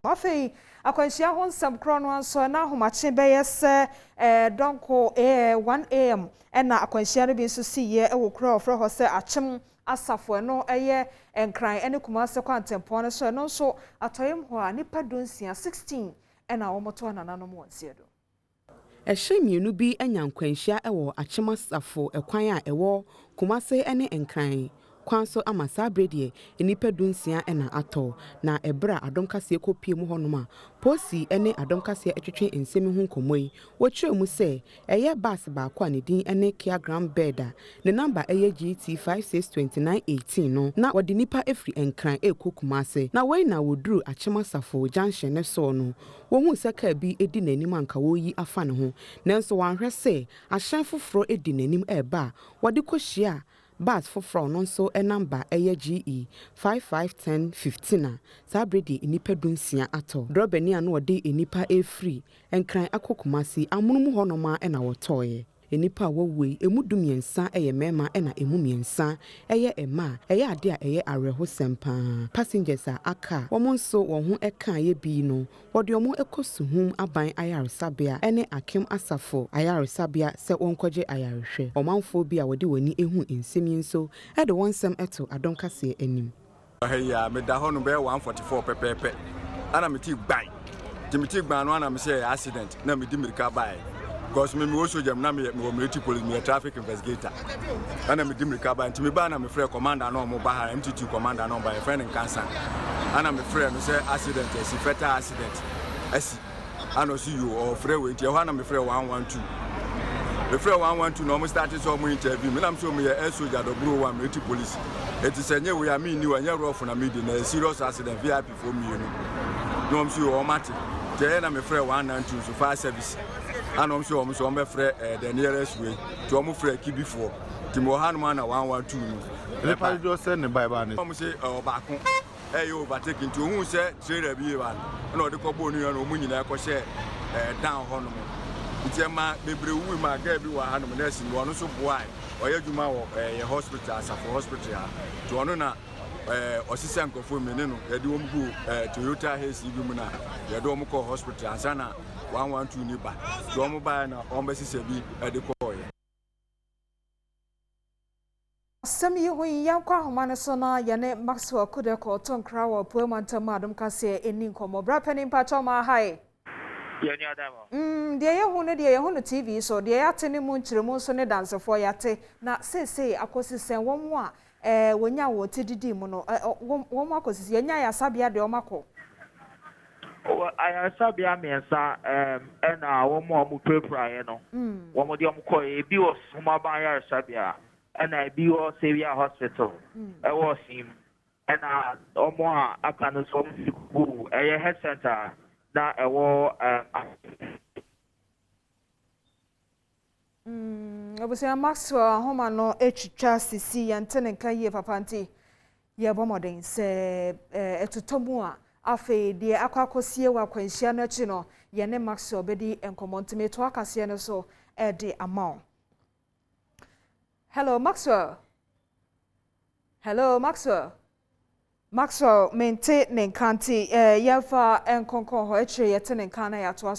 Afi akwanhyia ho nsɛm kro no anso na ahomache bɛyɛ sɛ donko 1 am ɛna akwanhyia no bi nso siye ɛwɔ kro ofro hɔ sɛ Akyem Asafo no ɛyɛ enkran ɛne Kumase kwantempɔn no so no nso atoyem hɔ a nipa donsia 16 ɛna wɔmoto nananom wɔnsie do. Ɛhye mienu bi anya nkwanhyia ɛwɔ Akyem Asafo ɛkwan a ɛwɔ Kumase ɛne enkran kwanso amasa brede enipa dunsia ɛna atɔ na ɛbra Adom Kasee kopie mu hɔnom a posi ɛne Adom Kasee atwetwe nsɛm ho nkɔmɔyi wɔkyerɛ mu sɛ ɛyɛ bus baako a ne din ɛne kiagram beda ne number ɛyɛ GT 562918 no na wɔde nipa efri enkran ekɔ Kumase na wɔn na woduru Akyem Asafo junction ne so no wɔn hu sɛ kaa bi edi n'anim anka wɔyi afa ne ho nanso wɔanhwɛ sɛ ahyɛn foforo edi n'anim ɛba wɔde kɔhyia bus foforo no nso number ɛyɛ GE 551015 saa brede enipa dunsia atɔ drobani a no wɔde enipa efri enkran akɔ Kumasi amunum hɔ no ma na wɔtɔɔye enipa wɔwe emu dumiensa ɛyɛ mema na emu miensa ɛyɛ ema ɛyɛ ade a ɛyɛ areho sempa passengers a aka wɔn nso wɔn ho ɛka yɛ bi no wɔde wɔn ekosuhum aban ayaresabea ɛne Akyem Asafo ayaresabea sɛ wɔnkɔgye ayarehwɛ ɔmanfo bi a wɔde wɔni ehu nsɛm nso ɛde wɔn nsɛm ɛto Adom Kasee anim ya me da hɔ no bɛ 144 pɛpɛpɛ ana me ti gban no ana me sɛ accident na me di mirika bai because me also jam na me military police me traffic investigator ana me di mirika bai nti me ba na me frɛ commander no mo ba ha MT2 commander no ba friend in cancer ana me frɛ no sɛ accident si fatal accident asi ana see you or frɛ we nti hɔ ana me frɛ 112 me frɛ 112 no mo start so mo interview me na me so me air soldier do bro wa military police it is enye we am ni wa nya rough na me di na serious accident VIP for me no mo so o mate je na me frɛ 192 so fire service and I'm sure I'm the nearest way to almost free keep before Timo Hanman 112. The pilot just send the Bible. I'm say, oh, back home. Hey, overtaking to who said, Trader B. No, the Coboni and Omunina Coshe down Honor. It's a man, baby, we might get everyone Hanman in one also why or you a hospital as a hospital to honor. Assistant confirming Edom Toyota Hayes Igumina, Yadom Hospital, Asana 112 Niba, Domoba and Ombasi Sebi at the Koy. Some you when Yanka Humanasona, Yane Maxwell could have called Tom Crow, Premtobre Adom Kasee in Ninkomo, Brapping Patoma High. Dear Hunu TV, so the Atene Moon Chiremoson dancer for Yate, not say, Akosi and one more. When ya wo tididi mu no wo makosi ye nya ya sabia de o mako I sabia miensa na wo mo prepare ye no wo mo de o ko e bi wo suma ban ya sabia na e bi wo Sevia hospital e wo sim na o mo a aka no so bu e health center na e wo Obusia Maxwell homa no etwitwa sisi yantene nka ye papanti ye bomoden se etutomu a afi de akwakosie wa kwanhia no achi no ye ne Maxwell bedi enkomontime to akase no so e de amount. Hello Maxwell. Hello Maxwell. Maxwell mente ne nkanti ye fa enkonkon ho etire ye tene nkan na ya to